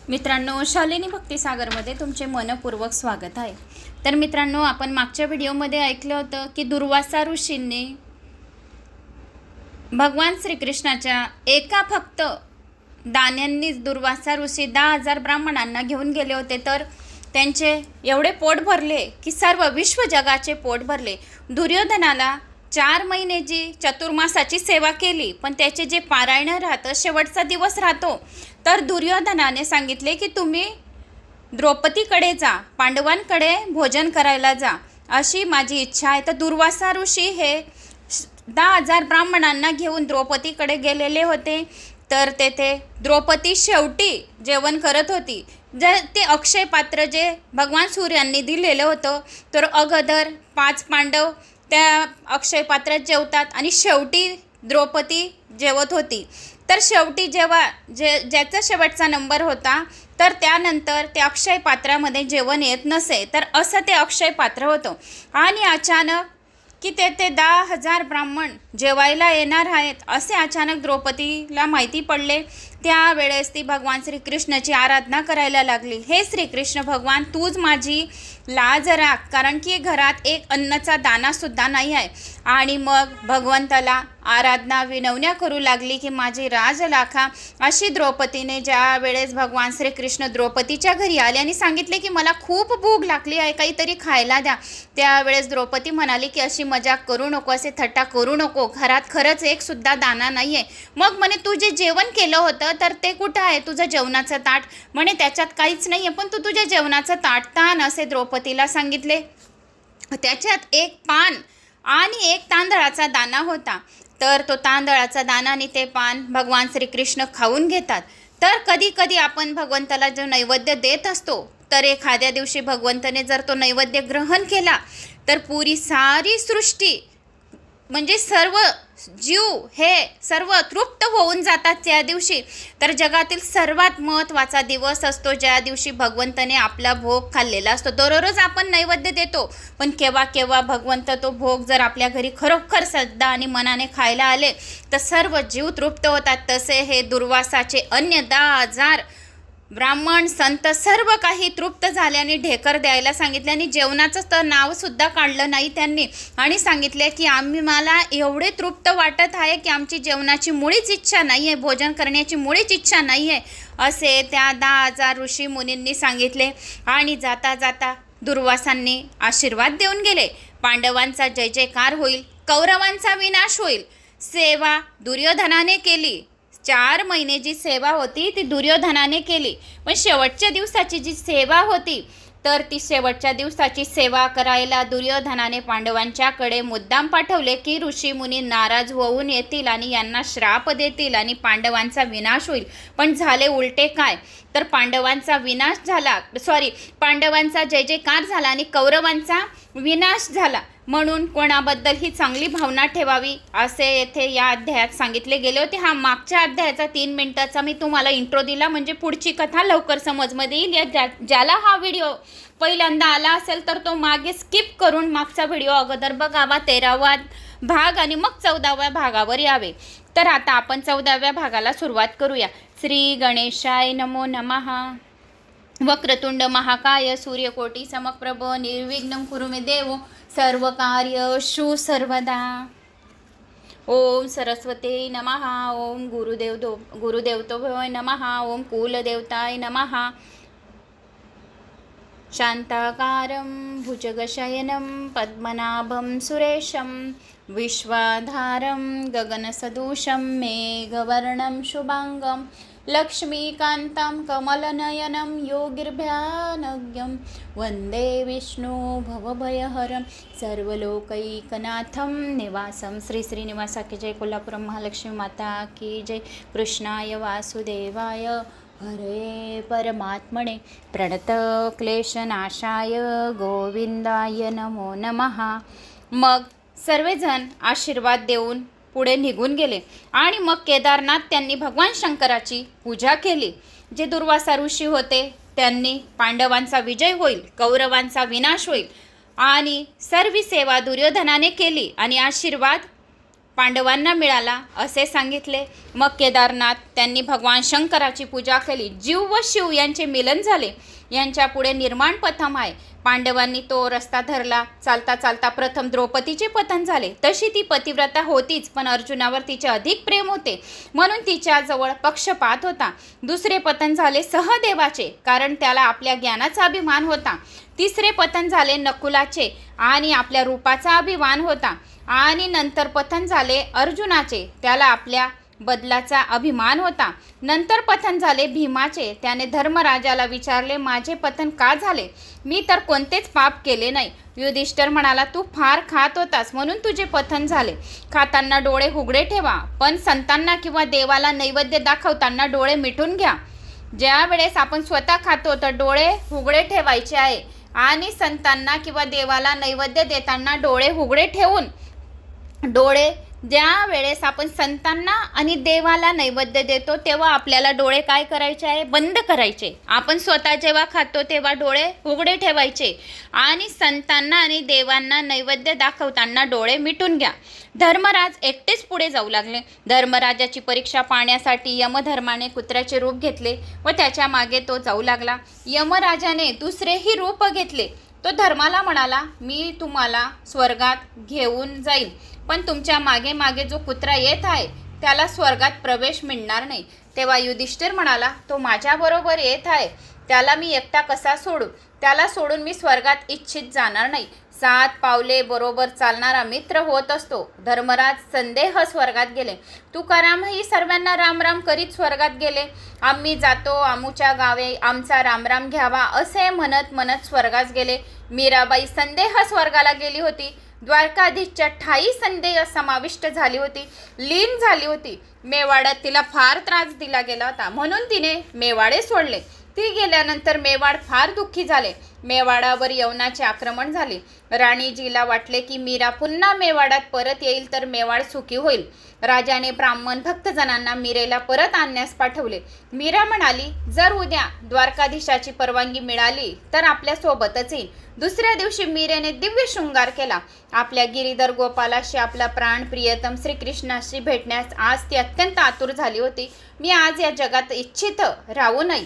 मित्रांनो, शालिनी भक्तिसागरमध्ये तुमचे मनपूर्वक स्वागत आहे। तर मित्रांनो, आपण मागच्या व्हिडिओमध्ये ऐकलं होतं की दुर्वासा ऋषींनी भगवान श्रीकृष्णाच्या एका फक्त दाण्यांनीच दुर्वासा ऋषी 10,000 ब्राह्मणांना घेऊन गेले होते। तर त्यांचे एवढे पोट भरले की सर्व विश्व जगाचे पोट भरले। दुर्योधनाला 4 महिने जी चतुर्मासाची सेवा केली, पण त्याचे जे पारायण राहतं, शेवटचा दिवस राहतो, तर दुर्योधनाने सांगितले की तुम्ही द्रौपदीकडे जा, पांडवांकडे भोजन करायला जा, अशी माझी इच्छा आहे। तर दुर्वासा ऋषी हे 10,000 ब्राह्मणांना घेऊन द्रौपदीकडे गेलेले होते। तर तेथे द्रौपदी शेवटी जेवण करत होती। ते अक्षय पात्र जे भगवान सूर्यांनी दिलेलं होतं, तर अगोदर 5 पांडव त्या अक्षय पात्रात जेवतात आणि शेवटी द्रौपदी जेवत होती। तर शेवटी जेव्हा ज्याचा शेवटचा नंबर होता, तर त्यानंतर त्या अक्षय पात्रामध्ये जेवण येत नसे। तर असं ते अक्षय पात्र होतं आणि अचानक की तेथे 10,000 ब्राह्मण जेवायला येणार आहेत असे अचानक द्रौपदीला माहिती पडले। त्यावेळेस ती भगवान श्रीकृष्णाची आराधना करायला लागली। हे श्रीकृष्ण भगवान, तूच माझी लाज राख, कारण की घरात एक अन्नाचा दाणासुद्धा नाही आहे। आणि मग भगवंताला आराधना विनवण्या करू लागली की माझी राज राखा। अशी द्रौपदीने ज्या वेळेस भगवान श्रीकृष्ण द्रौपदीच्या घरी आले आणि सांगितले की मला खूप भूक लागली आहे, काहीतरी खायला द्या, त्यावेळेस द्रौपदी म्हणाली की अशी मजाक करू नको, असे थट्टा करू नको, घरात खरंच एक सुद्धा दाणा नाही आहे। मग म्हणे तू जे जेवण केलं होतं तर ते कुठं आहे, तुझं जेवणाचं ताट? म्हणे त्याच्यात काहीच नाही आहे, पण तू तुझ्या जेवणाचं ताट ताण, असे द्रौपदीला सांगितले। त्याच्यात एक पान आणि एक तांदळाचा दाणा होता। तर तो तांदळाचा दाणा आणि ते पान भगवान श्रीकृष्ण खाऊन घेतात। तर कधी कधी आपण भगवंताला जो नैवेद्य देत असतो, तर एखाद्या दिवशी भगवंताने जर तो नैवेद्य ग्रहण केला, तर पुरी सारी सृष्टी म्हणजे सर्व जीव हे सर्व तृप्त होऊन जातात त्या दिवशी। तर जगातील सर्वात महत्त्वाचा दिवस असतो ज्या दिवशी भगवंताने आपला भोग खाल्लेला असतो। दररोज आपण नैवेद्य देतो, पण केव्हा केव्हा भगवंत तो भोग जर आपल्या घरी खरोखर श्रद्धा आणि मनाने खायला आले, तर सर्व जीव तृप्त होतात। तसे हे दुर्वासाचे अन्य 10,000 ब्राह्मण संत सर्व काही तृप्त झाल्याने ढेकर द्यायला सांगितले आणि जेवणाचं तर नावसुद्धा काढलं नाही त्यांनी, आणि सांगितले की मला एवढे तृप्त वाटत आहे की आमची जेवणाची मुळीच इच्छा नाही आहे, भोजन करण्याची मुळीच इच्छा नाही आहे, असे त्या 10,000 ऋषी मुनींनी सांगितले। आणि जाता जाता दुर्वासांनी आशीर्वाद देऊन गेले, पांडवांचा जय जयकार होईल, कौरवांचा विनाश होईल। सेवा दुर्योधनाने केली, 4 महिने जी सेवा होती ती दुर्योधनाने केली, पण शेवटच्या दिवसाची जी सेवा होती, तर ती शेवटच्या दिवसाची सेवा करायला दुर्योधनाने पांडवांच्याकडे मुद्दाम पाठवले की ऋषीमुनी नाराज होऊन येतील आणि यांना श्राप देतील आणि पांडवांचा विनाश होईल। पण झाले उलटे काय, तर पांडवांचा विनाश झाला, पांडवांचा जय जयकार झाला आणि कौरवांचा विनाश झाला। म्हणून कोणाबद्दल ही चांगली भावना ठेवावी असे येथे या अध्यायात सांगितले गेले होते। हा मागच्या अध्यायाचा 3 मिनिटाचा मी तुम्हाला इंट्रो दिला, म्हणजे पुढची कथा लवकर समजमध्ये येईल। या ज्याला हा व्हिडिओ पहिल्यांदा आला असेल तर तो मागे स्किप करून मागचा व्हिडिओ अगोदर बघावा, 13वा भाग, आणि मग 14व्या भागावर यावे। तर आता आपण 14व्या भागाला सुरुवात करूया। श्री गणेशाय नमो नमः। वक्रतुंड महाकाय सूर्यकोटी समप्रभ निर्विघ्नं कुरु मे देव सर्वकार्येषु सर्वदा। ओम सरस्वती नमः। ओम गुरुदेवतो नमः। ओम कुलदेवताय नमः। शांताकारं भुजगशयनं पद्मनाभं सुरेशं विश्वाधारं गगनसदृशं मेघवर्णं शुभांगं लक्ष्मीकान्तं कमलनयनं योगिर्ध्यानज्ञं वन्दे विष्णु भवभयहरं सर्वलोकैकनाथं निवासं। श्री श्रीनिवासा की जय, कोल्हापुर महालक्ष्मी माता की जय। कृष्णाय वासुदेवाय हरे परमात्मने प्रणतक्लेशनाशाय गोविंदाय नमो नमः। मग सर्वजण आशीर्वाद देऊन पुढे निघून गेले आणि मग केदारनाथ त्यांनी भगवान शंकराची पूजा केली। जे दुर्वासा ऋषी होते त्यांनी पांडवांचा विजय होईल, कौरवांचा विनाश होईल आणि सर्व सेवा दुर्योधनाने केली आणि आशीर्वाद पांडवांना मिळाला असे सांगितले. मग केदारनाथ त्यांनी भगवान शंकराची पूजा केली. जीव व शिव यांचे मिलन झाले. यांच्या पुढे निर्माण पथम आहे. पांडवांनी तो रस्ता धरला. चालता चालता प्रथम द्रौपदीचे पतन झाले. तशी ती पतिव्रता होतीच, पण अर्जुनावर तिचे अधिक प्रेम होते म्हणून तिच्याजवळ पक्षपात होता. दुसरे पतन झाले सहदेवाचे, कारण त्याला आपल्या ज्ञानाचा अभिमान होता. तिसरे पतन झाले नकुलाचे आणि आपल्या रूपाचा अभिमान होता. आणि नंतर पतन झाले अर्जुनाचे, त्याला आपल्या बदलाचा अभिमान होता. नंतर पतन झाले भीमाचे. त्याने धर्मराजाला विचारले, माझे पतन का झाले? मी तर कोणतेच पाप केले नाही. युधिष्ठिर म्हणाला, तू फार खात होतास म्हणून तुझे पतन झाले. खाताना डोळे उघडे ठेवा, पण संतांना किंवा देवाला नैवेद्य दाखवताना डोळे मिटून घ्या. ज्या वेळेस आपण स्वतः खातो तर डोळे उघडे ठेवायचे आहे आणि संतांना किंवा देवाला नैवेद्य देताना डोळे उघडे ठेवून ज्या वेळेस आपण संतांना आणि देवाला नैवेद्य देतो तेव्हा आपल्याला डोळे काय करायचे आहे? बंद करायचे. आपण स्वतः जेव्हा खातो तेव्हा डोळे उघडे ठेवायचे आणि संतांना आणि देवांना नैवेद्य दाखवताना डोळे मिटून घ्या. धर्मराज एकटेच पुढे जाऊ लागले. धर्मराजाची परीक्षा पाहण्यासाठी यमधर्माने कुत्र्याचे रूप घेतले व त्याच्या मागे तो जाऊ लागला. यमराजाने दुसरेही रूप घेतले. तो धर्माला म्हणाला, मी तुम्हाला स्वर्गात घेऊन जाईल, पण तुमच्या मागे मागे जो कुत्रा येत आहे त्याला स्वर्गात प्रवेश मिळणार नाही. तेव्हा युधिष्ठिर म्हणाला, तो माझ्याबरोबर येत आहे, त्याला मी एकटा कसा सोडू? त्याला सोडून मी स्वर्गात इच्छित जाणार नाही. 7 पावले बरोबर चालणारा मित्र होत असतो. धर्मराज संदेह स्वर्गात गेले. तुकारामही सर्वांना रामराम करीत स्वर्गात गेले. आम्ही जातो आमुच्या गावे, आमचा रामराम घ्यावा असे म्हणत म्हणत स्वर्गास गेले. मीराबाई संदेह स्वर्गाला गेली होती. द्वारकाधीशच्या ठाई संदेह समाविष्ट झाली होती, लीन झाली होती. मेवाडात तिला फार त्रास दिला गेला होता म्हणून तिने मेवाडे सोडले. ती गेल्यानंतर मेवाड फार दुःखी झाले. मेवाडावर यवनाचे आक्रमण झाले. राणीजीला वाटले की मीरा पुन्हा मेवाडात परत येईल तर मेवाड सुखी होईल. राजाने ब्राह्मण भक्तजनांना मीरेला परत आणण्यास पाठवले. मीरा म्हणाली, जर उद्या द्वारकाधीशाची परवानगी मिळाली तर आपल्या सोबतच येईल. दुसऱ्या दिवशी मीरेने दिव्य शृंगार केला. आपल्या गिरीधर गोपालाशी, आपला प्राण प्रियतम श्रीकृष्णाशी भेटण्यास आज ती अत्यंत आतुर झाली होती. मी आज या जगात इच्छित राहू नये.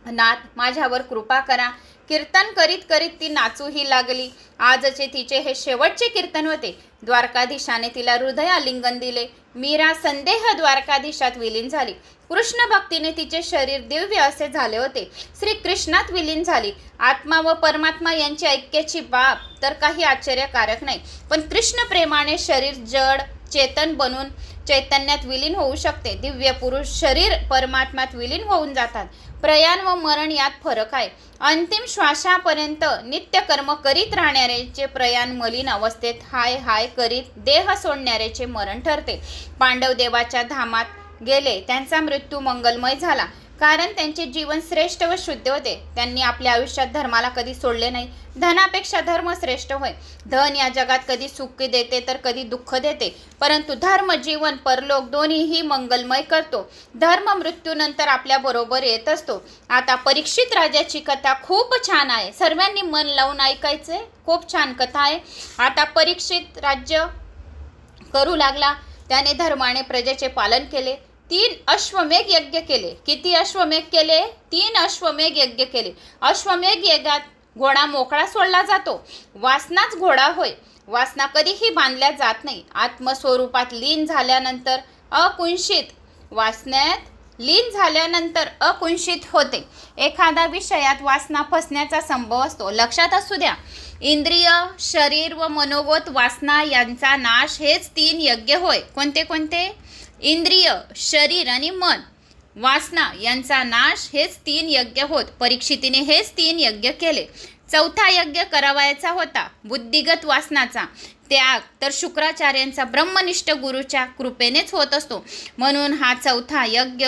नाथ, माझ्यावर कृपा करा. कीर्तन करीत करीत ती नाचूही लागली. आजचे तिचे हे शेवटचे कीर्तन होते. द्वारकाधीशाने तिला हृदय आलिंगन दिले. मीरा संदेह द्वारकाधीशात विलीन झाली. कृष्ण भक्तीने तिचे शरीर दिव्य असे झाले होते. श्रीकृष्णात विलीन झाली. आत्मा व परमात्मा यांची ऐक्याची बाब तर काही आश्चर्यकारक नाही, पण कृष्ण प्रेमाने शरीर जड चेतन बनून चैतन्यात विलीन होऊ शकते. दिव्य पुरुष शरीर परमात्म्यात विलीन होऊन जातात. प्रयाण व मरण यात फरक आहे. अंतिम श्वासापर्यंत नित्यकर्म करीत राहणाऱ्याचे प्रयाण मलिन अवस्थेत हाय हाय करीत देह सोडणाऱ्याचे मरण ठरते. पांडव देवाच्या धामात गेले. त्यांचा मृत्यू मंगलमय झाला, कारण त्यांचे जीवन श्रेष्ठ व शुद्ध होते. त्यांनी आपल्या आयुष्यात धर्माला कधी सोडले नाही. धनापेक्षा धर्म श्रेष्ठ होय. धन या जगात कधी सुख देते तर कधी दुःख देते, परंतु धर्म जीवन परलोक दोन्हीही मंगलमय करतो. धर्म मृत्यूनंतर आपल्या बरोबर येत असतो. आता परीक्षित राजाची कथा खूप छान आहे. सर्वांनी मन लावून ऐकायचे. खूप छान कथा आहे. आता परीक्षित राज्य करू लागला. त्याने धर्माने प्रजेचे पालन केले. 3 अश्वमेघ यज्ञ केले. किती अश्वमेघ केले? 3 अश्वमेघ यज्ञ केले. अश्वमेघ यज्ञात घोडा मोकळा सोडला जातो. वासनाच घोडा होय. वासना कधीही बांधल्या जात नाही. आत्मस्वरूपात लीन झाल्यानंतर अकुंशित होते. एखाद्या विषयात वासना फसण्याचा संभव असतो. लक्षात असू द्या. इंद्रिय, शरीर व मनोगत वासना यांचा नाश हेच 3 यज्ञ होय. कोणते कोणते? इंद्रिय, शरीर आणि मन, वासना यांचा नाश हेच 3 यज्ञ होत. परीक्षितीने हेच 3 यज्ञ केले. 4था यज्ञ करावयाचा होता बुद्धिगत वासनाचा त्याग, तर शुक्राचार्यांचा ब्रह्मनिष्ठ गुरुच्या कृपेनेच होत असतो. म्हणून हा 4था यज्ञ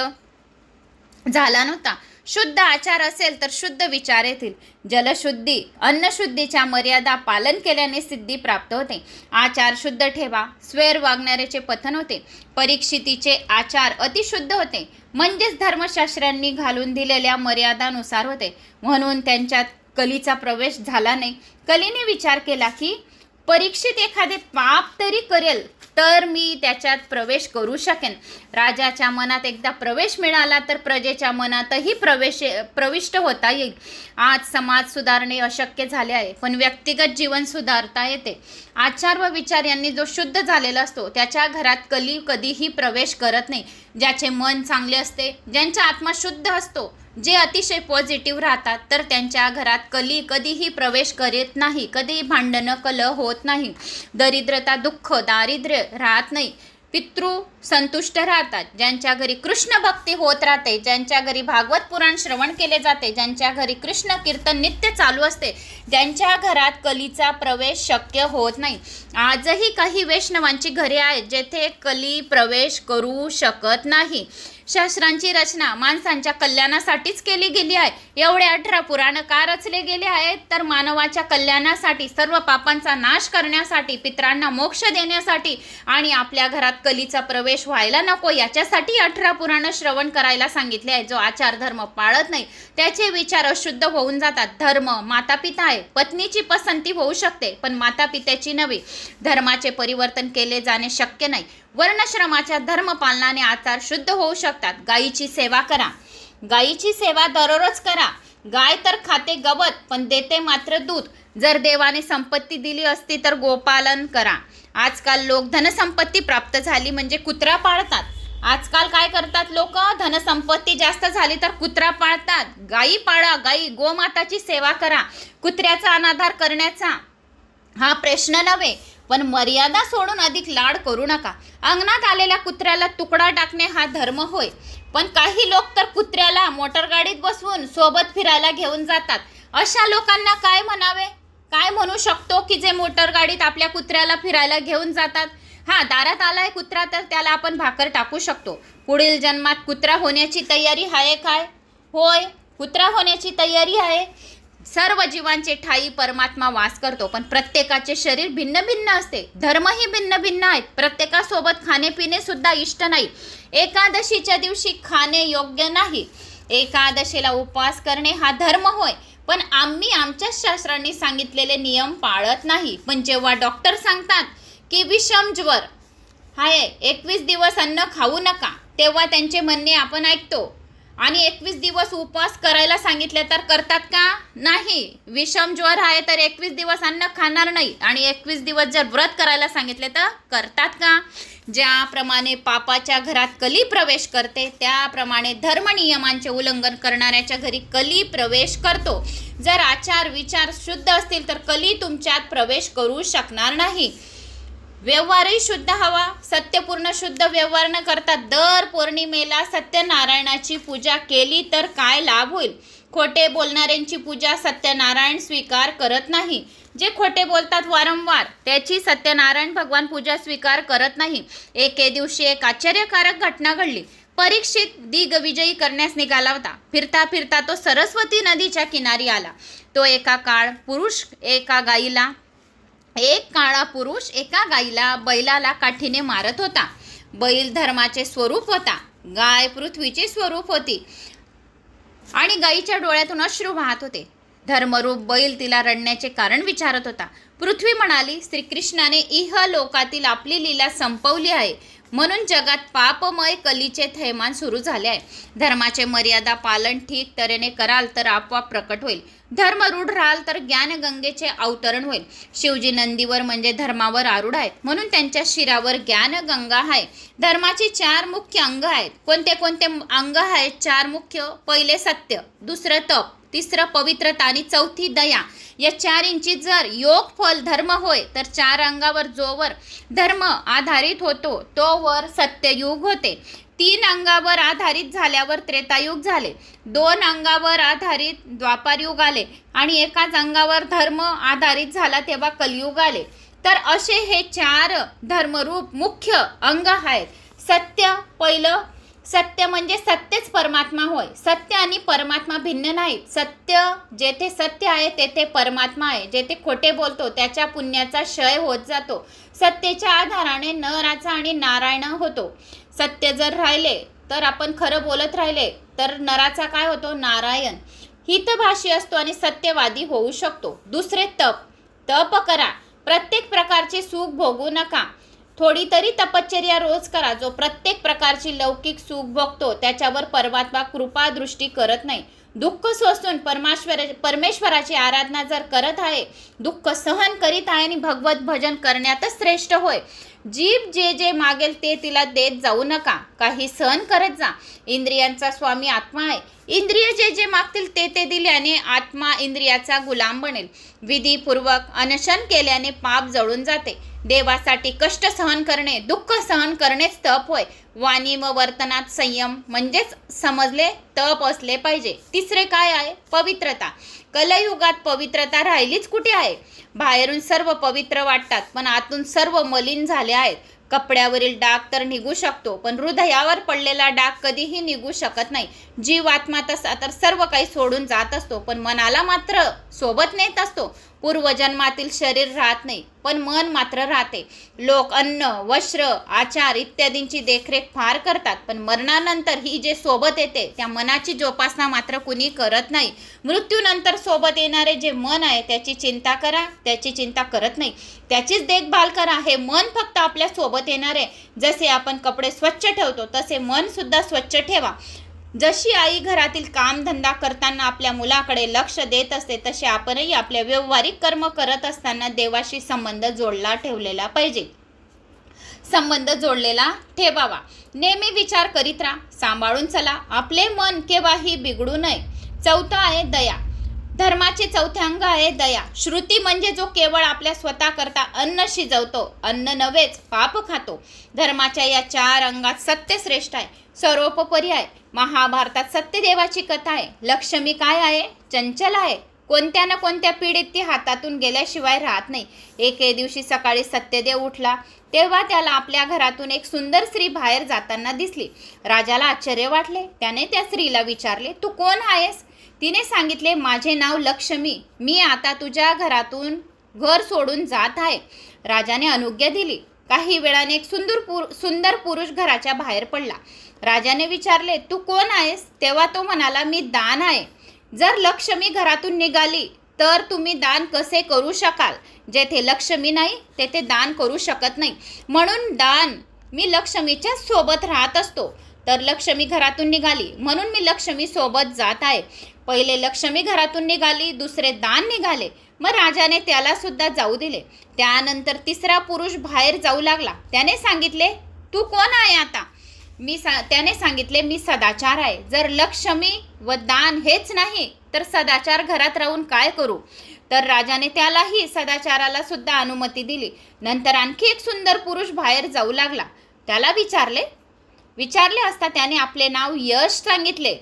झाला नव्हता. शुद्ध आचार असेल तर शुद्ध विचार येतील. जलशुद्धी, अन्नशुद्धीच्या मर्यादा पालन केल्याने सिद्धी प्राप्त होते. आचार शुद्ध ठेवा. स्वैर वागणाऱ्याचे पतन होते. परीक्षितीचे आचार अतिशुद्ध होते, म्हणजेच धर्मशास्त्रांनी घालून दिलेल्या मर्यादानुसार होते. म्हणून त्यांच्यात कलीचा प्रवेश झाला नाही. कलीने विचार केला की परीक्षित एखादे पाप तरी करेल तर मी त्याच्यात प्रवेश करू शकेन. राजाच्या मनात एकदा प्रवेश मिळाला तर प्रजेच्या मनातही प्रविष्ट होता येईल. आज समाज सुधारणे अशक्य झाले आहे, पण व्यक्तिगत जीवन सुधारता येते. आचार व विचार यांनी जो शुद्ध झालेला असतो त्याच्या घरात कली कधीही प्रवेश करत नाही. ज्याचे मन चांगले असते, ज्यांचा आत्मा शुद्ध असतो, जे अतिशय पॉझिटिव्ह राहतात, तर त्यांच्या घरात कली कधीही प्रवेश करीत नाही. कधीही भांडणं कलह होत नाही. दरिद्रता दुःख दारिद्र्य राहत नाही. पितृ संतुष्ट राहतात. ज्यांच्या घरी कृष्ण भक्ती होत राहते, ज्यांच्या घरी भागवत पुराण श्रवण केले जाते, ज्यांच्या घरी कृष्ण कीर्तन नित्य चालू असते, ज्यांच्या घरात कलीचा प्रवेश शक्य होत नाही. आजही काही वैष्णवांची घरे आहेत जेथे कली प्रवेश करू शकत नाही. शास्त्रांची रचना माणसांच्या कल्याणासाठीच केली गेली आहे. एवढे 18 पुराण का रचले गेले आहेत? तर मानवाच्या कल्याणासाठी, सर्व पापांचा नाश करण्यासाठी, पितरांना मोक्ष देण्यासाठी आणि आपल्या घरात कलीचा प्रवेश व्हायला नको याच्यासाठी 18 पुराण श्रवण करायला सांगितले आहे. जो आचार धर्म पाळत नाही त्याचे विचार अशुद्ध होऊन जातात. धर्म मातापिता आहे. पत्नीची पसंती होऊ शकते पण मातापित्याची नव्हे. धर्माचे परिवर्तन केले जाणे शक्य नाही. वर्णश्रमाच्या धर्मपालनाने आचार शुद्ध होऊ शकतात. गायीची सेवा करा. गायीची सेवा दररोज करा. गाय तर खाते गवत पण देते मात्र दूध. जर देवाने संपत्ती दिली असती तर गोपालन करा. आजकाल लोक धनसंपत्ती प्राप्त झाली म्हणजे कुत्रा पाळतात. आजकाल काय करतात लोक? धनसंपत्ती जास्त झाली तर कुत्रा पाळतात. गायी पाळा. गायी गोमाताची सेवा करा. कुत्र्याचा अनादर करण्याचा हा प्रश्न नव्हे, पण मर्यादा सोडून अधिक लाड करू नका. अंगणात आलेल्या कुत्र्याला तुकडा टाकणे हा धर्म होय, पण काही लोक तर कुत्र्याला मोटरगाडीत बसवून सोबत फिरायला घेऊन जातात. अशा लोकांना काय म्हणावे? काय म्हणू शकतो की जे मोटरगाडीत आपल्या कुत्र्याला फिरायला घेऊन जातात? दारात आलाय कुत्रा तर त्याला आपण भाकर टाकू शकतो. पुढील जन्मात कुत्रा होण्याची तयारी आहे काय? होय, कुत्रा होण्याची तयारी आहे. सर्व जीवांचे ठाई परमात्मा वास करतो, पण प्रत्येकाचे शरीर भिन्न भिन्न असते. धर्मही भिन्न भिन्न आहेत. प्रत्येकासोबत खाणेपिणे सुद्धा इष्ट नाही. एकादशीच्या दिवशी खाणे योग्य नाही. एकादशीला उपवास करणे हा धर्म होय, पण आम्ही आमच्या शास्त्रांनी सांगितलेले नियम पाळत नाही. पण जेव्हा डॉक्टर सांगतात की विषम ज्वर आहे, 21 दिवस अन्न खाऊ नका, तेव्हा त्यांचे म्हणणे आपण ऐकतो. आणि 21 दिवस उपवास करायला सांगितले तर करतात का? नाही. विषम ज्वर आहे तर 21 दिवस अन्न खाणार नाही, आणि 21 दिवस जर व्रत करायला सांगितले तर करतात का? ज्याप्रमाणे पापाच्या घरात कली प्रवेश करते त्याप्रमाणे धर्मनियमांचे उल्लंघन करणाऱ्याच्या घरी कली प्रवेश करतो. जर आचार विचार शुद्ध असतील तर कली तुमच्यात प्रवेश करू शकणार नाही. व्यवहारही शुद्ध हवा. सत्यपूर्ण शुद्ध व्यवहार न करता दर पौर्णिमेला सत्यनारायणाची पूजा केली तर काय लाभ होईल? खोटे बोलणाऱ्यांची पूजा सत्यनारायण स्वीकार करत नाही. जे खोटे बोलतात वारंवार त्याची सत्यनारायण भगवान पूजा स्वीकार करत नाही. एके दिवशी एक आश्चर्यकारक घटना घडली. परीक्षित दिग्विजयी करण्यास निघाला होता. फिरता फिरता तो सरस्वती नदीच्या किनारी आला. तो एक काळा पुरुष एका गाईला बैलाला काठीने मारत होता. बैल धर्माचे स्वरूप होता. गाय पृथ्वीचे स्वरूप होती आणि गाईच्या डोळ्यातून अश्रू वाहत होते. धर्मरूप बैल तिला रडण्याचे कारण विचारत होता. पृथ्वी म्हणाली, श्रीकृष्णाने इहलोकातील आपली लीला संपवली आहे, म्हणून जगात पापमय कलीचे थैमान सुरू झाले आहे. धर्माचे मर्यादा पालन ठीक तऱ्हेने कराल तर आपोआप प्रकट होईल. धर्मरूढ राहाल तर ज्ञानगंगेचे अवतरण होईल. शिवजी नंदीवर म्हणजे धर्मावर आरूढ आहेत, म्हणून त्यांच्या शिरावर ज्ञानगंगा आहे. धर्माची 4 मुख्य अंग आहेत. कोणते कोणते अंग आहेत? 4 मुख्य. पहिले सत्य, दुसरं तप, तिसरं पवित्रता आणि चौथी दया. या 4 इंची जर योग फल धर्म होय तर 4 अंगावर जोवर धर्म आधारित होतो तोवर सत्ययुग होते. 3 अंगावर आधारित झाल्यावर त्रेतायुग झाले. 2 अंगावर आधारित द्वापारयुग आले आणि एकाच अंगावर धर्म आधारित झाला तेव्हा कलियुग आले. तर असे हे 4 धर्मरूप मुख्य अंग आहेत. सत्य पहिलं. सत्य म्हणजे सत्यच परमात्मा होय. सत्य आणि परमात्मा भिन्न नाहीत. सत्य, जेथे सत्य आहे तेथे परमात्मा आहे. जेथे खोटे बोलतो त्याच्या पुण्याचा क्षय होत जातो. सत्तेच्या आधाराने नराचा आणि नारायण होतो. सत्य जर राहिले तर आपण खरं बोलत राहिले तर नराचा काय होतो? नारायण. हितभाषी असतो आणि सत्यवादी होऊ शकतो. दुसरे तप. तप करा. प्रत्येक प्रकारचे सुख भोगू नका. थोडी तरी तपश्चर्या रोज करा. जो प्रत्येक प्रकारची लौकिक सुख भोगतो त्याच्यावर परमात्मा कृपा दृष्टी करत नाही. दुःख सोसून परमेश्वराची आराधना जर करत आहे, दुःख सहन करीत आहे आणि भगवत भजन करण्यातच श्रेष्ठ होय. जीभ जे जे मागेल ते तिला देत जाऊ नका. काही सहन करत जा. इंद्रियांचा स्वामी आत्मा आहे. इंद्रिय जे जे मागतील ते ते दिल्याने आत्मा इंद्रियाचा गुलाम बनेल. विधीपूर्वक अनशन केल्याने पाप जळून जाते. देवासाठी कष्ट सहन करणे, दुःख सहन करणेच तप होय. वाणी व वर्तनात संयम म्हणजेच समजले तप असले पाहिजे. तिसरे काय आहे? पवित्रता. कलयुगात पवित्रता राहिलीच कुठे आहे? बाहेरून सर्व पवित्र वाटतात पण आतून सर्व मलिन झाले आहेत. कपड्यावरील डाग तर निघू शकतो पण हृदयावर पडलेला डाग कधीही निघू शकत नाही. जीव आत्मा तसा तर सर्व काही सोडून जात असतो पण मनाला मात्र सोबत नेत असतो. पूर्वजन्मातील शरीर राहत नाही पण मन मात्र राहते. लोक अन्न, वस्त्र, आचार इत्यादींची देखरेख फार करतात पण मरणानंतर ही जे सोबत येते त्या मनाची जोपासना मात्र कुणी करत नाही. मृत्यूनंतर सोबत येणारे जे मन आहे त्याची चिंता करा, त्याची चिंता करत नाही. त्याचीच देखभाल करा. हे मन फक्त आपल्या सोबत येणारे. जसे आपण कपडे स्वच्छ ठेवतो तसे मन सुद्धा स्वच्छ ठेवा. जशी आई घरातील कामधंदा करताना आपल्या मुलाकडे लक्ष देत असते तसे आपणही आपल्या व्यावहारिक कर्म करत असताना देवाशी संबंध जोडला ठेवलेला पाहिजे. संबंध जोडलेला ठेवावा. नेहमी विचार करीत राहा. सांभाळून चला. आपले मन केव्हाही बिघडू नये. चौथा आहे दया. धर्माचे चौथे अंग आहे दया. श्रुती म्हणजे जो केवळ आपल्या स्वतः करता अन्न शिजवतो, अन्न नव्हेच पाप खातो. धर्माच्या या 4 अंगात सत्य श्रेष्ठ आहे, सर्वोपरी आहे. महाभारतात सत्यदेवाची कथा आहे. लक्ष्मी काय आहे? चंचल आहे. कोणत्या ना कोणत्या पीडित ती हातातून गेल्याशिवाय राहत नाही. एके दिवशी सकाळी सत्यदेव उठला तेव्हा त्याला आपल्या घरातून एक सुंदर स्त्री बाहेर जाताना दिसली. राजाला आश्चर्य वाटले. त्याने त्या स्त्रीला विचारले, तू कोण आहेस? तिने सांगितले, माझे नाव लक्ष्मी. मी आता तुझ्या घरातून घर सोडून जात आहे. राजाने अनुज्ञा दिली. काही वेळाने एक सुंदर पुरुष घराच्या बाहेर पडला. राजाने विचारले, तू कोण आहेस? तेव्हा तो म्हणाला, मी दान आहे. जर लक्ष्मी घरातून निघाली तर तुम्ही दान कसे करू शकाल? जेथे लक्ष्मी नाही तेथे दान करू शकत नाही. म्हणून दान मी लक्ष्मीच्या सोबत राहत असतो. तर लक्ष्मी घरातून निघाली म्हणून मी लक्ष्मी सोबत जात आहे. पहिले लक्ष्मी घरातून निघाली, दुसरे दान निघाले. मग राजाने त्याला सुद्धा जाऊ दिले. त्यानंतर तिसरा पुरुष बाहेर जाऊ लागला. त्याने सांगितले, तू कोण आहे आता? त्याने सांगितले, मी सदाचार आहे. जर लक्ष्मी व दान हेच नाही तर सदाचार घरात राहून काय करू? तर राजाने त्यालाही सदाचाराला सुद्धा अनुमती दिली. नंतर आणखी एक सुंदर पुरुष बाहेर जाऊ लागला. त्याला विचारले असता त्याने आपले नाव यश सांगितले.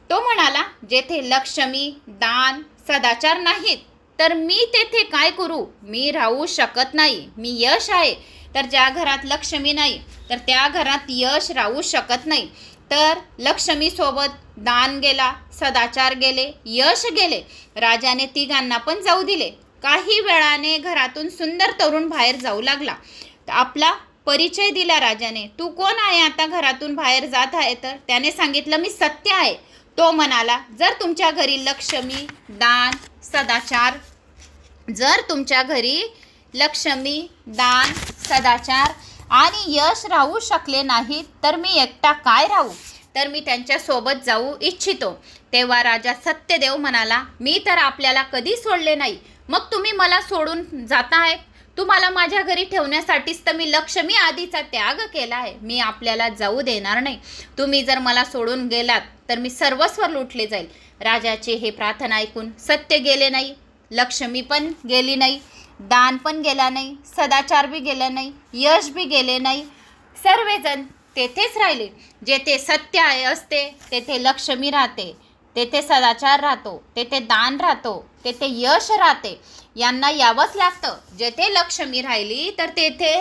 तो म्हणाला, जेथे लक्ष्मी, दान, सदाचार नाहीत तर मी तेथे काय करू? मी राहू शकत नाही. मी यश आहे. तर ज्या घरात लक्ष्मी नाही तर त्या घरात यश राहू शकत नाही. तर लक्ष्मी सोबत दान गेला, सदाचार गेले, यश गेले. राजाने तिघांना पण जाऊ दिले. काही वेळाने घरातून सुंदर तरुण बाहेर जाऊ लागला. आपला परिचय दिला राजाने. तू कोण आहे आता घरातून बाहेर जात आहे? तर त्याने सांगितलं, मी सत्य आहे. तो म्हणाला, जर तुमच्या घरी लक्ष्मी, दान, सदाचार आणि यश राहू शकले नाहीत तर मी एकटा काय राहू? तर मी त्यांच्या सोबत जाऊ इच्छितो. तेव्हा राजा सत्यदेव म्हणाला, मी तर आपल्याला कधी सोडले नाही. मग तुम्ही मला सोडून जाता आहेत? तुम्हाला माझ्या घरी ठेवण्यासाठीच तर मी लक्ष्मी आदीचा त्याग केला आहे. मी आपल्याला जाऊ देणार नाही. तुम्ही जर मला सोडून गेलात तर मी सर्वस्व लुटले जाईल. राजाचे हे प्रार्थना ऐकून सत्य गेले नाही, लक्ष्मी पण गेली नाही, दान पण गेला नाही, सदाचार बी गेला नाही, यश बी गेले नाही. सर्वजण तेथेच राहिले. जेथे सत्य असते तेथे लक्ष्मी राहते, तेथे सदाचार राहतो, तेथे दान राहतो, तेथे यश राहते. यांना यावंच लागतं. जेथे लक्ष्मी राहिली तर तेथे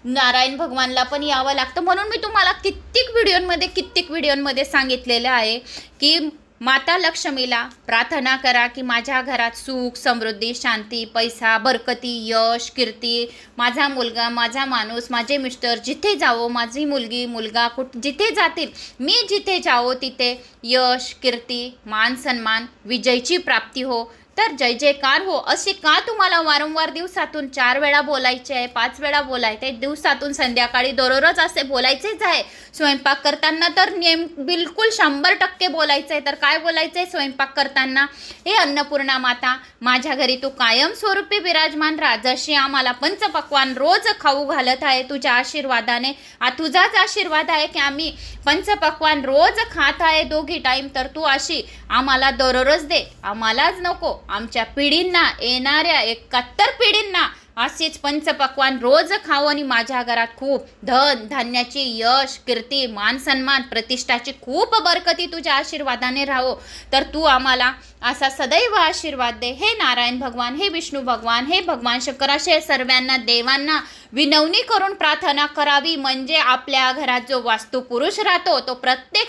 नारायण भगवानला पण यावं लागतं. म्हणून मी तुम्हाला कित्येक व्हिडिओंमध्ये सांगितलेलं आहे की माता लक्ष्मीला प्रार्थना करा की माझ्या घरात सुख, समृद्धी, शांती, पैसा, बरकती, यश, कीर्ती, माझा मुलगा, माझा माणूस, माझे मिस्टर जिथे जावो, माझी मुलगी, मुलगा जिथे जातील, मी जिथे जावो तिथे यश, कीर्ती, मान सन्मान, विजयची प्राप्ती हो. तर जय जयकार हो अशी का तुम्हाला वारंवार दिवसातून 4 वेळा बोलायचे आहे, 5 वेळा बोलायचे, दिवसातून संध्याकाळी दररोज असे बोलायचेच आहे. स्वयंपाक करताना तर बिलकुल 100% बोलायचं आहे. तर काय बोलायचं आहे स्वयंपाक करताना? हे अन्नपूर्णा माता, माझ्या घरी तू कायमस्वरूपी विराजमान राहा. जशी आम्हाला पंचपक्वान रोज खाऊ घालत आहे तुझ्या आशीर्वादाने, तुझाच आशीर्वाद आहे की आम्ही पंचपक्वान रोज खात आहे 2 टाईम. तर तू अशी आम्हाला दररोज दे. आम्हालाच नको, आमच्या पिढींना, येणाऱ्या 71 पिढींना अशीच पंचपक्वान रोज खाऊ आणि माझ्या घरात खूप धन धान्याची, यश, कीर्ती, मान सन्मान, प्रतिष्ठाची खूप बरकती तुझ्या आशीर्वादाने राहो. तर तू आम्हाला असा सदैव आशीर्वाद दे. हे नारायण भगवान, हे विष्णू भगवान, हे भगवान शंकर, असे सर्वांना देवांना विनवणी करून प्रार्थना करावी. म्हणजे आपल्या घरात जो वास्तुपुरुष राहतो तो प्रत्येक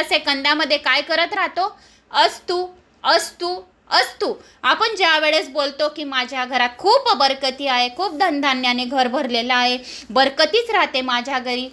सेकंदामध्ये काय करत राहतो? अस्तु अस्तु अस्तु. आपण ज्या वेळेस बोलतो की माझ्या घरात खूप बरकती आहे, खूप धनधान्याने घर भरलेलं आहे, बरकतीच राहते माझ्या घरी,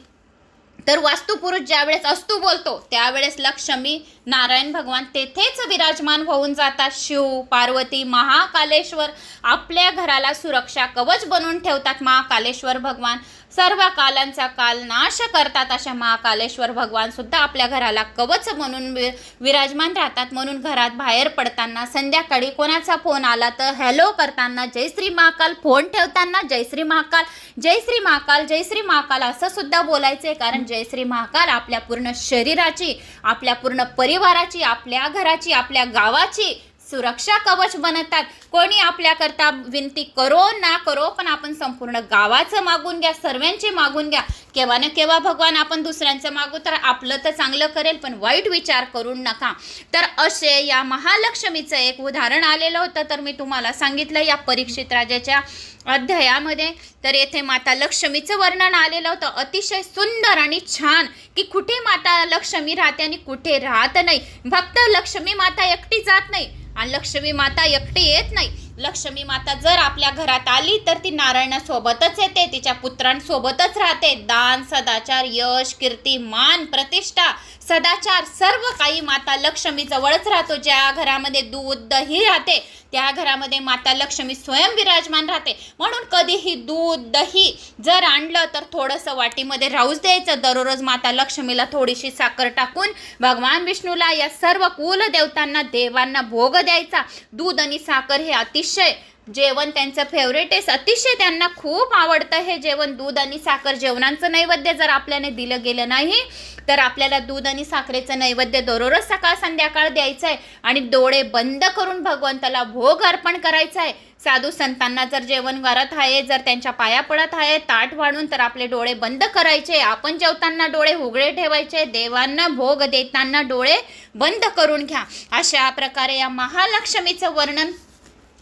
तर वास्तुपुरुष ज्यावेळेस अस्तु बोलतो त्यावेळेस लक्ष्मी नारायण भगवान तेथेच विराजमान होऊन जातात. शिव, पार्वती, महाकालेश्वर आपल्या घराला सुरक्षा कवच बनवून ठेवतात. महाकालेश्वर भगवान सर्व कालांचा काल नाश करतात. अशा महाकालेश्वर भगवान सुद्धा आपल्या घराला कवच म्हणून विराजमान राहतात. म्हणून घरात बाहेर पडताना संध्याकाळी कोणाचा फोन आला तर हॅलो करताना जय श्री महाकाल, फोन ठेवताना जय श्री महाकाल, जय श्री महाकाल, जय श्री महाकाल असं सुद्धा बोलायचं आहे. कारण जय श्री महाकाल आपल्या पूर्ण शरीराची, आपल्या पूर्ण परिवाराची, आपल्या घराची, आपल्या गावाची सुरक्षा कवच बनतात. कोणी आपल्याकरता विनंती करो ना करो, पण आपण संपूर्ण गावाचं मागून घ्या, सर्वांचे मागून घ्या. केव्हा ना केव्हा भगवान आपण दुसऱ्यांचं मागू तर आपलं तर चांगलं करेल, पण वाईट विचार करून नका. तर असे या महालक्ष्मीचं एक उदाहरण आलेलं होतं. तर मी तुम्हाला सांगितलं या परीक्षित राजाच्या अध्यायामध्ये. तर येथे माता लक्ष्मीचं वर्णन आलेलं होतं, अतिशय सुंदर आणि छान, की कुठे माता लक्ष्मी राहते आणि कुठे राहत नाही. फक्त लक्ष्मी माता एकटी जात नाही आणि लक्ष्मी माता एकटी येत नाही. लक्ष्मी माता जर आपल्या घरात आली तर ती नारायणासोबतच येते, तिच्या पुत्रांसोबतच राहते. दान, सदाचार, यश, कीर्ती, मान, प्रतिष्ठा, सदाचार सर्व काही माता लक्ष्मी जवळच राहतो. ज्या घरामध्ये दूध दही राहते त्या घरामध्ये माता लक्ष्मी स्वयं विराजमान राहते. म्हणून कधीही दूध दही जर आणलं तर थोडंसं वाटीमध्ये राहूच द्यायचं. दररोज माता लक्ष्मीला थोडीशी साखर टाकून भगवान विष्णूला, या सर्व कुलदेवतांना, देवांना भोग द्यायचा. दूध आणि साखर हे अतिशय जेवण त्यांचं फेवरेट आहे, अतिशय त्यांना खूप आवडतं हे जेवण. दूध आणि साखर जेवणांचं नैवेद्य जर आपल्याने दिलं गेलं नाही तर आपल्याला दूध आणि साखरेचं नैवेद्य दररोज सकाळ संध्याकाळ द्यायचं आहे आणि डोळे बंद करून भगवंताला भोग अर्पण करायचा आहे. साधू संतांना जर जेवण करत आहे, जर त्यांच्या पाया पडत आहे ताट वाढून, तर आपले डोळे बंद करायचे. आपण जेवताना डोळे उघडे ठेवायचे. देवांना भोग देताना डोळे बंद करून घ्या. अशा प्रकारे या महालक्ष्मीचं वर्णन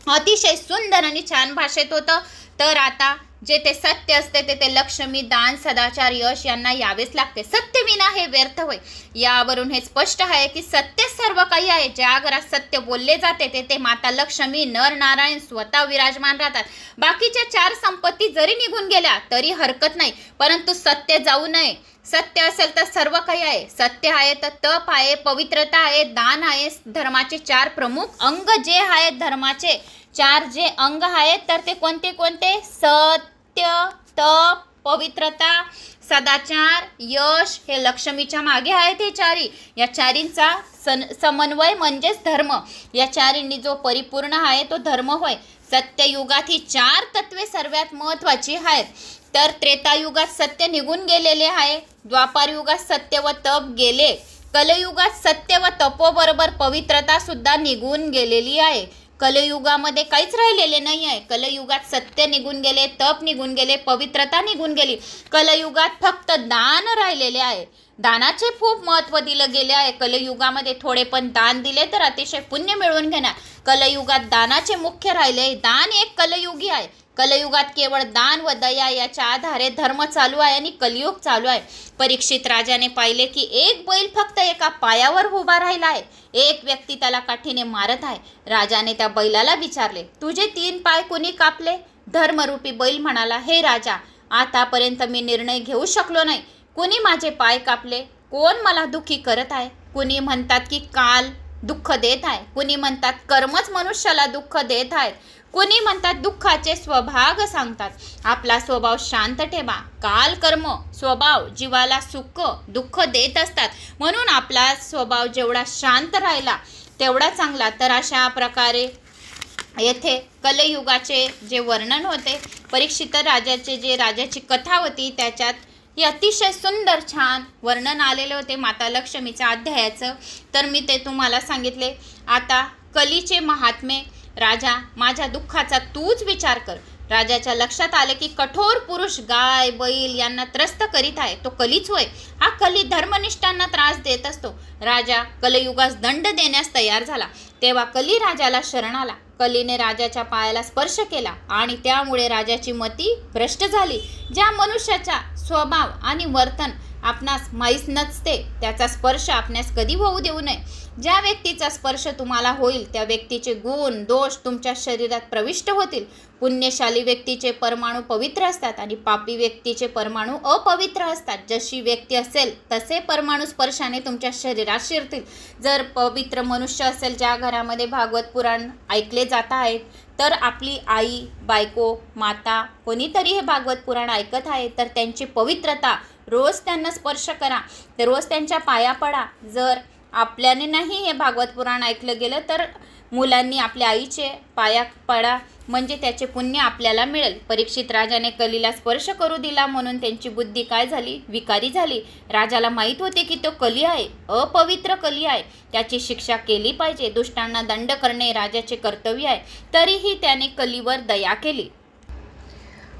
अतिशय सुंदर आणि छान भाषेत होतं. तर आता जे ते सत्य असते ते लक्ष्मी, दान, सदाचार, यश यांना यावेच लागते. सत्यविना हे व्यर्थ होय. यावरून हे स्पष्ट आहे की सत्य सर्व काही आहे. ज्या घरात सत्य बोलले जाते ते माता लक्ष्मी, नर नारायण स्वतः विराजमान राहतात. बाकीच्या 4 संपत्ती जरी निघून गेल्या तरी हरकत नाही, परंतु सत्य जाऊ नये. सत्य असेल तर सर्व काही आहे. सत्य आहे तर तप आहे, पवित्रता आहे, दान आहे. धर्माचे 4 प्रमुख अंग जे आहेत, धर्माचे 4 जे अंग आहेत तर ते कोणते कोणते? सत्य, तप, पवित्रता, सदाचार, यश हे लक्ष्मीच्या मागे आहेत. हे 4 या 4चा समन्वय म्हणजेच धर्म. या 4 जो परिपूर्ण आहे तो धर्म होय. सत्ययुगात ही 4 तत्वे सर्वात महत्त्वाची आहेत. तर त्रेतायुगात सत्य निघून गेलेले आहे. द्वापार युगात सत्य व तप गेले. कलयुगात सत्य व तपोबरोबर पवित्रता सुद्धा निघून गेलेली आहे. कलयुगामध्ये काहीच राहिलेले नाही आहे. कलयुगात सत्य निघून गेले, तप निघून गेले, पवित्रता निघून गेली. कलयुगात फक्त दान राहिलेले आहे. दानाचे खूप महत्त्व दिलं गेले आहे. कलयुगामध्ये थोडे पण दान दिले तर अतिशय पुण्य मिळवून घेणार. कलयुगात दानाचे मुख्य राहिले. दान एक कलयुगी आहे. कलयुगात केवळ दान व दया याच्या आधारे धर्म चालू आहे आणि कलियुग चालू आहे. परीक्षित राजाने पाहिले की एक बैल फक्त एका पायावर उभा राहिला आहे. एक व्यक्ती त्याला काठीने मारत आहे. राजाने त्या बैलाला विचारले, तुझे 3 पाय कुणी कापले? धर्मरूपी बैल म्हणाला, हे राजा, आतापर्यंत मी निर्णय घेऊ शकलो नाही. कुणी माझे पाय कापले? कोण मला दुखी करत आहे? कुणी म्हणतात की काल, दुःख देत आहे, कुणी म्हणतात कर्मच मनुष्याला दुःख देत आहेत, कुणी म्हणतात दुःखाचे स्वभाग सांगतात. आपला स्वभाव शांत ठेवा. काल कर्म स्वभाव जीवाला सुख दुःख देत असतात, म्हणून आपला स्वभाव जेवढा शांत राहिला तेवढा चांगला. तर अशा प्रकारे येथे कलयुगाचे जे वर्णन होते, परीक्षित राजाचे जे राजाची कथा होती, त्याच्यात हे अतिशय सुंदर छान वर्णन आलेले होते माता लक्ष्मीच्या अध्यायाचं. तर मी ते तुम्हाला सांगितले. आता कलीचे महात्मे. राजा, माझ्या दुःखाचा तूच विचार कर. राजाच्या लक्षात आले की कठोर पुरुष गाय बैल यांना त्रस्त करीत आहे, तो कलीच होय. हा कली धर्मनिष्ठांना त्रास देत असतो. राजा कलयुगास दंड देण्यास तयार झाला. तेव्हा कली राजाला शरण आला. कलीने राजाच्या पायाला स्पर्श केला आणि त्यामुळे राजाची मती भ्रष्ट झाली. ज्या मनुष्याचा स्वभाव आणि वर्तन आपणास माहीत नसते त्याचा स्पर्श आपणास कधी होऊ देऊ नये. ज्या व्यक्तीचा स्पर्श तुम्हाला होईल त्या व्यक्तीचे गुण दोष तुमच्या शरीरात प्रविष्ट होतील. पुण्यशाली व्यक्तीचे परमाणू पवित्र असतात आणि पापी व्यक्तीचे परमाणू अपवित्र असतात. जशी व्यक्ती असेल तसे परमाणू स्पर्शाने तुमच्या शरीरात शिरतील. जर पवित्र मनुष्य असेल, ज्या घरामध्ये भागवत पुराण ऐकले जात आहेत, तर आपली आई, बायको, माता कोणीतरी हे भागवत पुराण ऐकत आहे, तर त्यांची पवित्रता रोज त्यांना स्पर्श करा, तर रोज त्यांच्या पाया पडा. जर आपल्याने नाही हे भागवत पुराण ऐकलं गेलं तर मुलांनी आपल्या आईचे पाया पडा, म्हणजे त्याचे पुण्य आपल्याला मिळेल. परीक्षित राजाने कलीला स्पर्श करू दिला म्हणून त्यांची बुद्धी काय झाली? विकारी झाली. राजाला माहीत होते की तो कली आहे, अपवित्र कली आहे, त्याची शिक्षा केली पाहिजे. दुष्टांना दंड करणे राजाचे कर्तव्य आहे. तरीही त्याने कलीवर दया केली.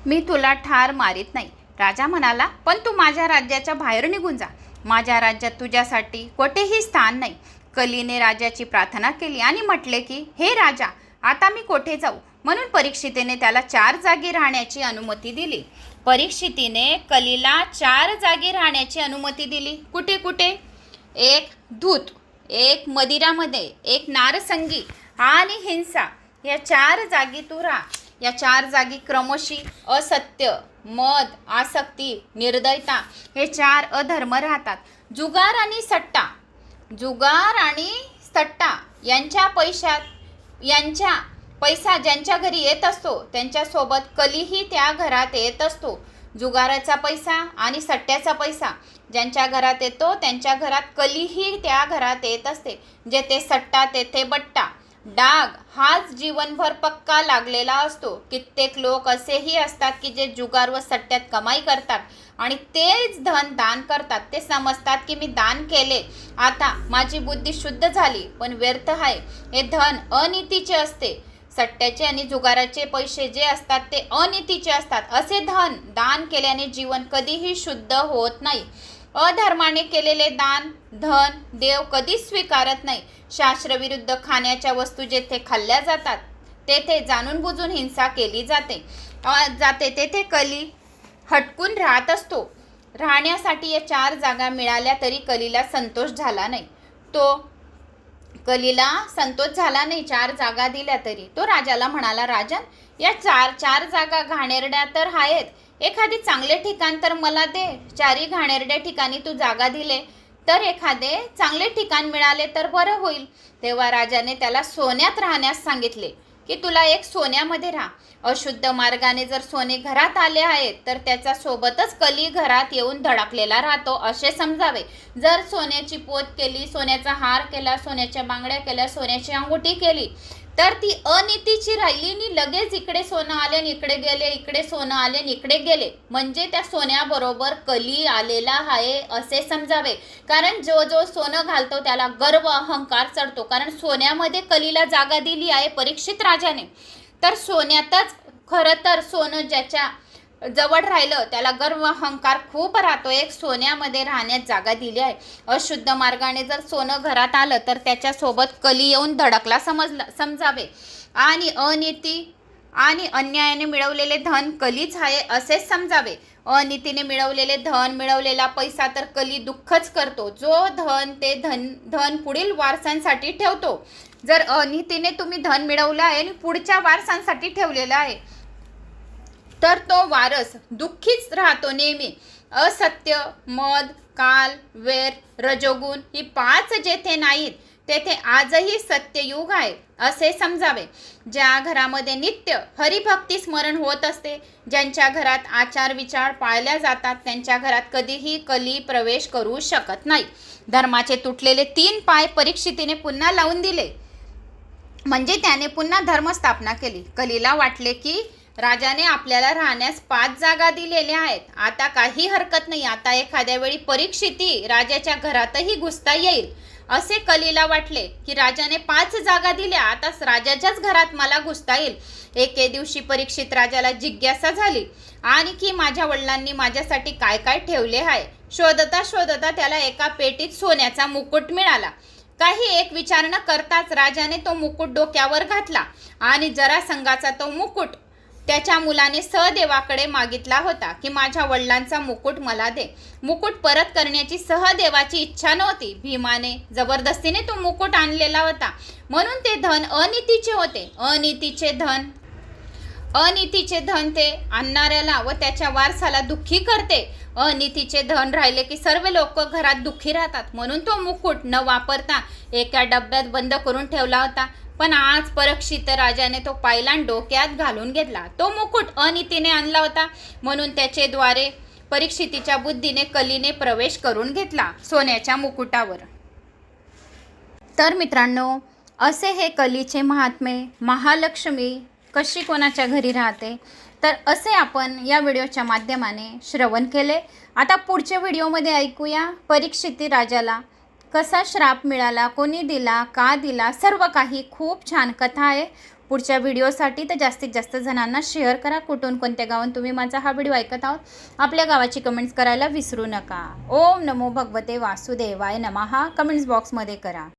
मी तुला ठार मारित नाही. राजा म्हणाला, पण तू माझ्या राज्याच्या बाहेर निघून जा. माझ्या राज्यात तुझ्यासाठी कोठेही स्थान नाही. कलीने राजाची प्रार्थना केली आणि म्हटले की, हे राजा, आता मी कोठे जाऊ? म्हणून परीक्षितीने त्याला 4 जागी राहण्याची अनुमती दिली. परीक्षितीने कलीला 4 जागी राहण्याची अनुमती दिली. कुठे कुठे? एक धूत, एक मदिरामध्ये, एक नारसंगी आणि हिंसा, या 4 जागी तू राहा. या 4 जागी क्रमशः असत्य, मद, आसक्ती, निर्दयता हे 4 अधर्म राहतात. जुगार आणि सट्टा, जुगार आणि सट्टा यांच्या पैसा ज्यांच्या घरी येत असतो त्यांच्यासोबत कलीही त्या घरात येत असतो. जुगाराचा पैसा आणि सट्ट्याचा पैसा ज्यांच्या घरात येतो त्यांच्या घरात कलीही त्या घरात येत असते. जेथे सट्टा तेथे बट्टा. डाग हाच जीवनभर पक्का लागलेला असतो. कित्येक लोक असेही असतात की जे जुगार व सट्ट्यात कमाई करतात आणि तेच धन दान करतात. ते समजतात की मी दान केले, आता माझी बुद्धी शुद्ध झाली, पण व्यर्थ आहे. हे धन अनितीचे असते. सट्ट्याचे आणि जुगाराचे पैसे जे असतात ते अनितीचे असतात. असे धन दान केल्याने जीवन कधीही शुद्ध होत नाही. अधर्माने केलेले दान धन देव कधीच स्वीकारत नाही. शास्त्रविरुद्ध खाण्याच्या वस्तू जेथे खाल्ल्या जातात तेथे जाणून बुजून हिंसा केली जाते. तेथे कली हटकून राहत असतो. राहण्यासाठी या 4 जागा मिळाल्या तरी कलीला संतोष झाला नाही. कलीला संतोष झाला नाही. 4 जागा दिल्या तरी तो राजाला म्हणाला, राजन, या 4 जागा घाणेरड्या तर आहेत, एखादी चांगले ठिकाण तर मला दे. 4ही घाणेरड्या ठिकाणी तू जागा दिले तर एखादे चांगले ठिकाण मिळाले तर बरं होईल. तेव्हा राजाने त्याला सोन्यात राहण्यास सांगितले की तुला एक सोन्यामध्ये राहा. अशुद्ध मार्गाने जर सोने घरात आले आहेत तर त्याच्या सोबतच कली घरात येऊन धडकलेला राहतो असे समजावे. जर सोन्याची पोत केली, सोन्याचा हार केला, सोन्याच्या बांगड्या केल्या, सोन्याची अंगठी केली तर ती अनितीची राहिली आणि लगेच इकडे सोनं आले आणि इकडे गेले, इकडे सोनं आले आणि इकडे गेले, म्हणजे त्या सोन्याबरोबर कली आलेला आहे असे समजावे. कारण जो सोनं घालतो त्याला गर्व अहंकार चढतो. कारण सोन्यामध्ये कलीला जागा दिली आहे परीक्षित राजाने. तर सोन्यातच खरं तर सोनं ज्याच्या जवळ राहिलं त्याला गर्व अहंकार खूप राहतो. एक सोन्यामध्ये राहण्यात जागा दिली आहे. अशुद्ध मार्गाने जर सोनं घरात आलं तर त्याच्यासोबत कली येऊन धडकला समजावे. आणि अनिती आणि अन्यायाने मिळवलेले धन कलीच आहे असेच समजावे. अनितीने मिळवलेले धन, मिळवलेला पैसा तर कली दुःखच करतो. जो धन ते धन पुढील वारसांसाठी ठेवतो. जर अनितीने तुम्ही धन मिळवलं आहे आणि पुढच्या वारसांसाठी ठेवलेलं आहे तर तो वारस दुःखीच राहतो नेहमी. असत्य, मद, काल, वेर, रजोगुण ही 5 जेथे नाहीत तेथे आजही सत्ययुग आहे असे समजावे. ज्या घरामध्ये नित्य हरिभक्ती स्मरण होत असते, ज्यांच्या घरात आचार विचार पाळल्या जातात, त्यांच्या घरात कधीही कली प्रवेश करू शकत नाही. धर्माचे तुटलेले 3 पाय परीक्षितीने पुन्हा लावून दिले, म्हणजे त्याने पुन्हा धर्मस्थापना केली. कलीला वाटले की राजाने आपल्याला राहण्यास 5 जागा दिलेल्या आहेत, आता काही हरकत नाही, आता एखाद्या वेळी परीक्षिती राजाच्या घरातही घुसता येईल असे कलीला वाटले की राजाने 5 जागा दिल्या, आता राजाच्याच घरात मला घुसता येईल. एके दिवशी परीक्षित राजाला जिज्ञासा झाली आणि की माझ्या वडिलांनी माझ्यासाठी काय काय ठेवले आहे. शोधता शोधता त्याला एका पेटीत सोन्याचा मुकुट मिळाला. काही एक विचार न करताच राजाने तो मुकुट डोक्यावर घातला आणि जरासंधाचा तो मुकुट त्याच्या मुलाने सहदेवाकडे मागितला होता की माझ्या वडिलांचा मुकुट मला दे. मुकुट परत करण्याची सहदेवाची इच्छा नव्हती. भीमाने जबरदस्तीने तो मुकुट आणलेला होता, म्हणून ते धन अनितीचे होते. अनितीचे धन ते आणणाऱ्याला व त्याच्या वारसाला दुःखी करते. अनितीचे धन राहिले की सर्व लोक घरात दुःखी राहतात, म्हणून तो मुकुट न वापरता एका डब्यात बंद करून ठेवला होता. पण आज परीक्षित राजाने तो पाहिला डोक्यात घालून घेतला. तो मुकुट अनितीने आणला होता, म्हणून त्याचे द्वारे परीक्षितीच्या बुद्धीने कलीने प्रवेश करून घेतला सोन्याच्या मुकुटावर. तर मित्रांनो, असे हे कलीचे महात्मे. महालक्ष्मी कशी कोणाच्या घरी राहते, तर असे आपण या व्हिडिओच्या माध्यमाने श्रवण केले. आता पुढच्या व्हिडिओमध्ये ऐकूया परीक्षिती राजाला कसा श्राप मिळाला, कोणी दिला, का दिला, सर्व काही. खूप छान कथा आहे. पुढच्या व्हिडिओसाठी तर जास्तीत जास्त जणांना शेअर करा. कुठून कोणत्या गावात तुम्ही माझा हा व्हिडिओ ऐकत आहोत, आपल्या गावाची कमेंट्स करायला विसरू नका. ओम नमो भगवते वासुदेवाय नमः कमेंट्स बॉक्समध्ये करा.